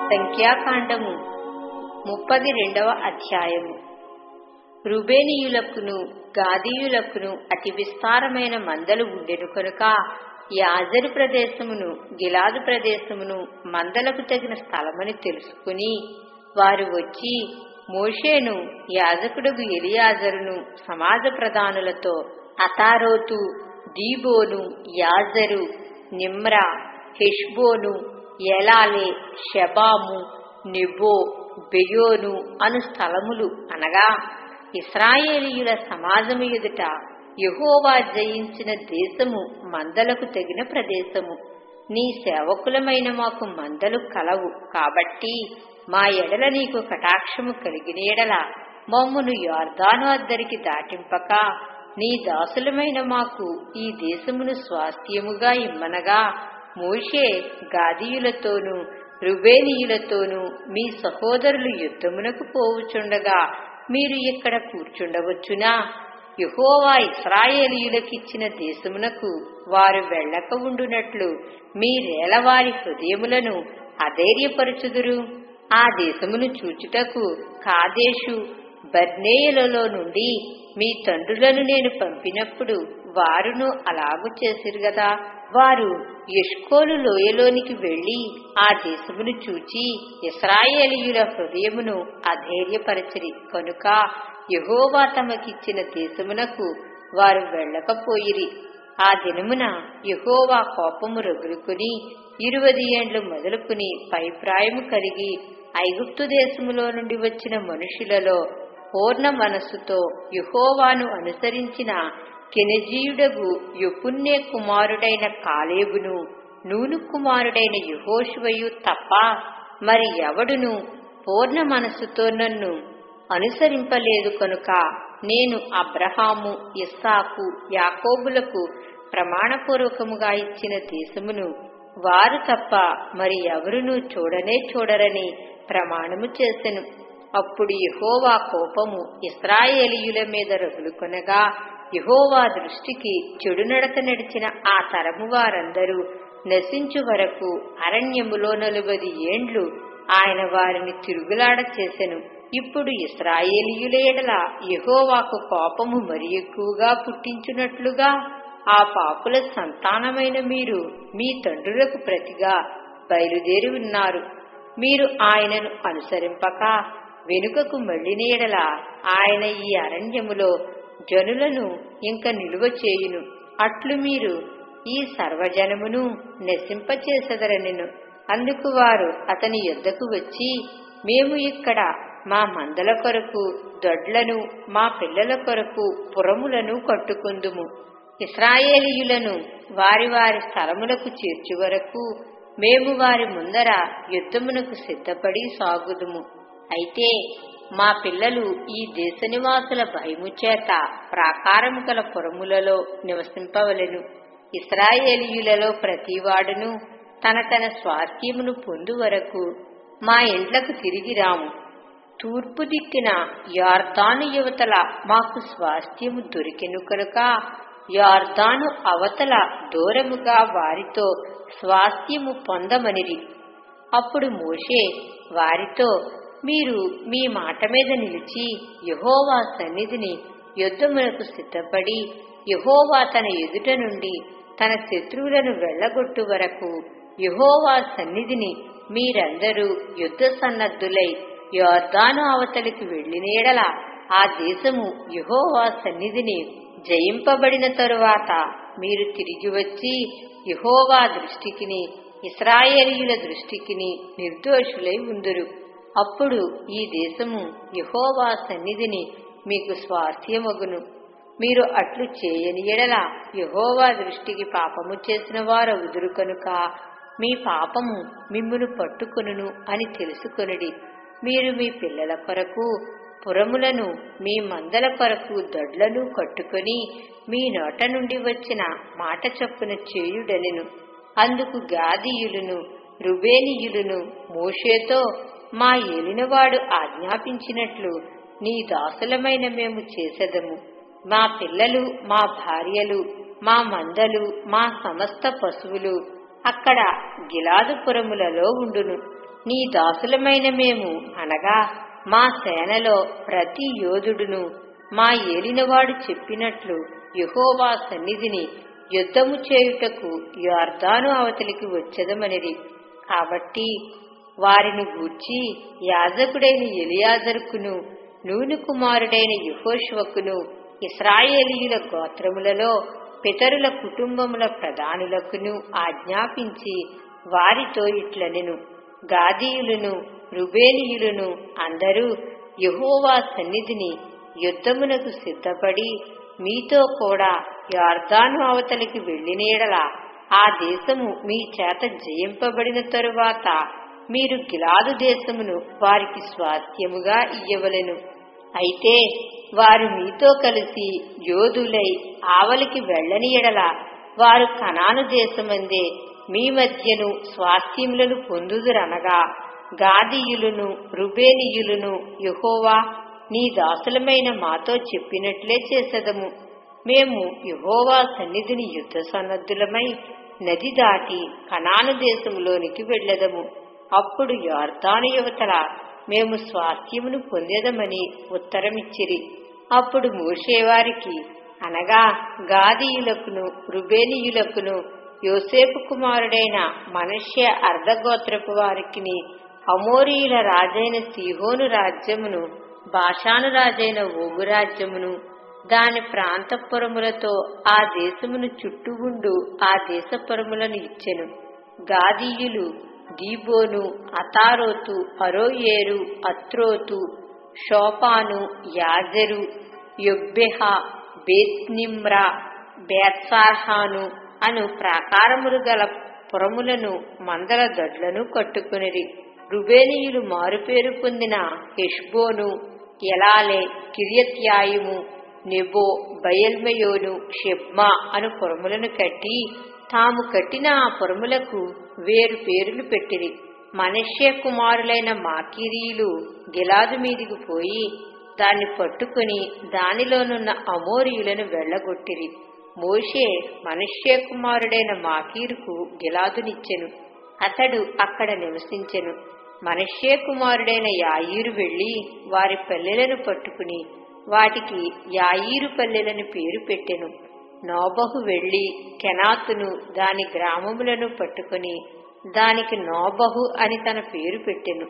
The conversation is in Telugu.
సంఖ్యాకాండము 32వ అధ్యాయము. రుబేనీయులకును గాదీయులకును అతి విస్తారమైన మందలు ఉండెను కనుక యాజరు ప్రదేశమును గిలాదు ప్రదేశమును మందలకు తగిన స్థలమని తెలుసుకుని వారు వచ్చి మోషేను యాజకుడుగు ఎలియాజరును సమాజ ప్రధానులతో అతారోతు, దీబోను, యాజరు, నిమ్రా, హెష్బోను, ఎలాలే, షెబాము, నెబో, బెయోను అను స్థలములు అనగా ఇశ్రాయేలీయుల సమాజము ఎదుట యెహోవా జయించిన దేశము మందలకు తగిన ప్రదేశము. నీ సేవకులమైన మాకు మందలు కలవు కాబట్టి మా ఎడల నీకు కటాక్షము కలిగిన ఎడల మమ్మును యొర్దాను అద్దరికి దాటింపక నీ దాసులమైన మాకు ఈ దేశమును స్వాస్థ్యముగా ఇమ్మనగా మోషే గాదీయులతోనూ రుబేనీయులతోనూ మీ సహోదరులు యుద్ధమునకు పోవుచుండగా మీరు ఇక్కడ కూర్చుండవచ్చునా? యెహోవా ఇశ్రాయేలీయులకిచ్చిన దేశమునకు వారు వెళ్ళక ఉండునట్లు మీరేల వారి హృదయములను అధైర్యపరచుదురు? ఆ దేశమును చూచుటకు కాదేషు బర్నేయులలో నుండి మీ తండ్రులను నేను పంపినప్పుడు వారును అలాగు చేసిరు గదా. వారు ఎష్కోలు లోయలోనికి వెళ్లి ఆ దేశమును చూచి ఇశ్రాయేలీయుల హృదయమును అధైర్యపరచిరి కనుక యెహోవా తమకిచ్చిన దేశమునకు వారు వెళ్ళకపోయిరి. ఆ దినమున యెహోవా కోపము రగులుకుని 20 ఏండ్లు మొదలుకుని పైప్రాయము కలిగి ఐగుప్తు దేశములో నుండి వచ్చిన మనుషులలో పూర్ణ మనస్సుతో యెహోవాను అనుసరించిన కెనెజీయుడగు యెఫున్నె కుమారుడైన కాలేబును నూను కుమారుడైన యెహోషువయు తప్ప మరి ఎవడును పూర్ణ మనస్సుతో నన్ను అనుసరింపలేదు కనుక నేను అబ్రహాము, ఇస్సాకు, యాకోబులకు ప్రమాణపూర్వకముగా ఇచ్చిన దేశమును వారు తప్ప మరి ఎవరునూ చూడనే చూడరని ప్రమాణము చేసెను. అప్పుడు యెహోవా కోపము ఇశ్రాయేలీయుల మీద రగులుకొనగా యెహోవా దృష్టికి చెడు నడత నడిచిన ఆ తరము వారందరూ నశించు వరకు అరణ్యములో 40 ఏండ్లు ఆయన వారిని తిరుగులాడ చేసెను. ఇప్పుడు ఇశ్రాయేలీయుల ఎడల యెహోవాకు కోపము మరి ఎక్కువగా పుట్టించున్నట్లుగా ఆ పాపుల సంతానమైన మీరు మీ తండ్రులకు ప్రతిగా బయలుదేరి ఉన్నారు. మీరు ఆయనను అనుసరింపక వెనుకకు మళ్లిన ఎడల ఆయన ఈ అరణ్యములో జనులను ఇంక నిలువ చేయును. అట్లు మీరు ఈ సర్వజనమును నశింపచేసెదరనెను. అందుకు వారు అతని యొద్దకు వచ్చి, మేము ఇక్కడ మా మందల కొరకు దొడ్లను మా పిల్లల కొరకు పురములను కట్టుకుందుము. ఇశ్రాయేలీయులను వారి వారి స్థలములకు చేర్చు వరకు మేము వారి ముందర యుద్ధమునకు సిద్ధపడి సాగుదుము. అయితే మా పిల్లలు ఈ దేశ నివాసుల భయము చేత ప్రాకారము గల పురములలో నివసింపవలెను. ఇశ్రాయేలీయులలో ప్రతివాడును తన తన స్వాస్థ్యమును పొందు వరకు మా ఇండ్లకు తిరిగి రాము. తూర్పు దిక్కున యొర్దాను యువతల మాకు స్వాస్థ్యము దొరికెను కనుక యొర్దాను అవతల దూరముగా వారితో స్వాస్థ్యము పొందమనిరి. అప్పుడు మోషే వారితో, మీరు మీ మాట మీద నిలిచి యెహోవా సన్నిధిని యుద్ధమునకు సిద్ధపడి యెహోవా తన ఎదుట నుండి తన శత్రువులను వెళ్ళగొట్టు వరకు యెహోవా సన్నిధిని మీరందరూ యుద్ధ సన్నద్ధులై యొర్దాను అవతలికి వెళ్లిన ఎడల ఆ దేశము యెహోవా సన్నిధిని జయింపబడిన తరువాత మీరు తిరిగి వచ్చి యెహోవా దృష్టికిని ఇశ్రాయేలీయుల దృష్టికిని నిర్దోషులై ఉందురు. అప్పుడు ఈ దేశము యెహోవా సన్నిధిని మీకు స్వాస్థ్యమగును. మీరు అట్లు చేయని ఎడల యెహోవా దృష్టికి పాపము చేసిన వారవుదురు కనుక మీ పాపము మిమ్మును పట్టుకొనును అని తెలుసుకొనుడి. మీరు మీ పిల్లల కొరకు పురములను మీ మందల కొరకు దొడ్లను కట్టుకొని మీ నోట నుండి వచ్చిన మాట చొప్పున చేయుడనెను. అందుకు గాదీయులును రుబేనీయులును మోషేతో, మా ఏలినవాడు ఆజ్ఞాపించినట్లు నీ దాసులమైన మేము చేసెదము. మా పిల్లలు, మా భార్యలు, మా మందలు, మా సమస్త పశువులు అక్కడ గిలాదుపురములలో ఉండును. నీ దాసులమైన మేము అనగా మా సేనలో ప్రతి యోధుడును మా ఏలినవాడు చెప్పినట్లు యెహోవా సన్నిధిని యుద్ధము చేయుటకు యొర్దాను అవతలికి వచ్చెదమనిరి. కాబట్టి వారిని గూర్చి యాజకుడైన ఎలియాజరుకును నూను కుమారుడైన యెహోషువకును ఇశ్రాయేలీయుల గోత్రములలో పితరుల కుటుంబముల ప్రధానులకును ఆజ్ఞాపించి వారితో ఇట్లనెను, గాదీయులను రుబేనీయులను అందరూ యెహోవా సన్నిధిని యుద్ధమునకు సిద్ధపడి మీతో కూడా యొర్దాను అవతలికి వెళ్ళిన యెడల ఆ దేశము మీ చేత జయింపబడిన తరువాత మీరు గిలాదు దేశమును వారికి స్వాస్థ్యముగా ఇయ్యవలెను. అయితే వారు మీతో కలిసి యోధులై ఆవలికి వెళ్ళని యెడల వారు కనాను దేశమందే మీ మధ్యను స్వాస్థ్యములను పొందుదురనగా గాదీయులను రుబేనీయులను యెహోవా నీ దాసులమైన మాతో చెప్పినట్లే చేసెదము. మేము యెహోవా సన్నిధిని యుద్ధ సన్నద్ధులమై నది దాటి కనాను దేశములోనికి వెళ్ళెదము. అప్పుడు యొర్దాను యువతల మేము స్వాస్థ్యమును పొందెదమని ఉత్తరమిచ్చిరి. అప్పుడు మోషే వారికి అనగా గాదీయులకును రుబేనీయులకును యోసేపు కుమారుడైన మనష్య అర్ధగోత్రపు వారికిని అమోరీయుల రాజైన సీహోను రాజ్యమును బాషాను రాజైన ఓగు రాజ్యమును దాని ప్రాంతపురములతో ఆ దేశమును చుట్టూ ఉండు ఆ దేశపురములను ఇచ్చెను. గాదీయులు దీబోను అతారోతు అరోయేరు అత్రోతు షోపాను యాజెరు యొబ్బెహ బేత్నిమ్రా బేత్సార్హాను అను ప్రాకారములు గల పురములను మందల దొడ్లను కట్టుకునిరి. రుబేనీయులు మారుపేరు పొందిన హెష్బోను ఎలాలే కిర్యత్యాయిము నెబో బయల్మెయోను షెబ్మా అను పురములను కట్టి తాము కట్టిన ఆ పురములకు వేరు పేరులు పెట్టిరి. మనష్య కుమారులైన మాకీరీయులు గిలాదు మీదికి పోయి దాన్ని పట్టుకుని దానిలోనున్న అమోరీయులను వెళ్లగొట్టిరి. మోషే మనష్య కుమారుడైన మాకీరుకు గిలాదునిచ్చెను. అతడు అక్కడ నివసించెను. మనష్య కుమారుడైన యాయీరు వెళ్లి వారి పల్లెలను పట్టుకుని వాటికి యాయీరు పల్లెలని పేరు పెట్టెను. నోబహు వెళ్లి కెనాతును దాని గ్రామములను పట్టుకుని దానికి నోబహు అని తన పేరు పెట్టెను.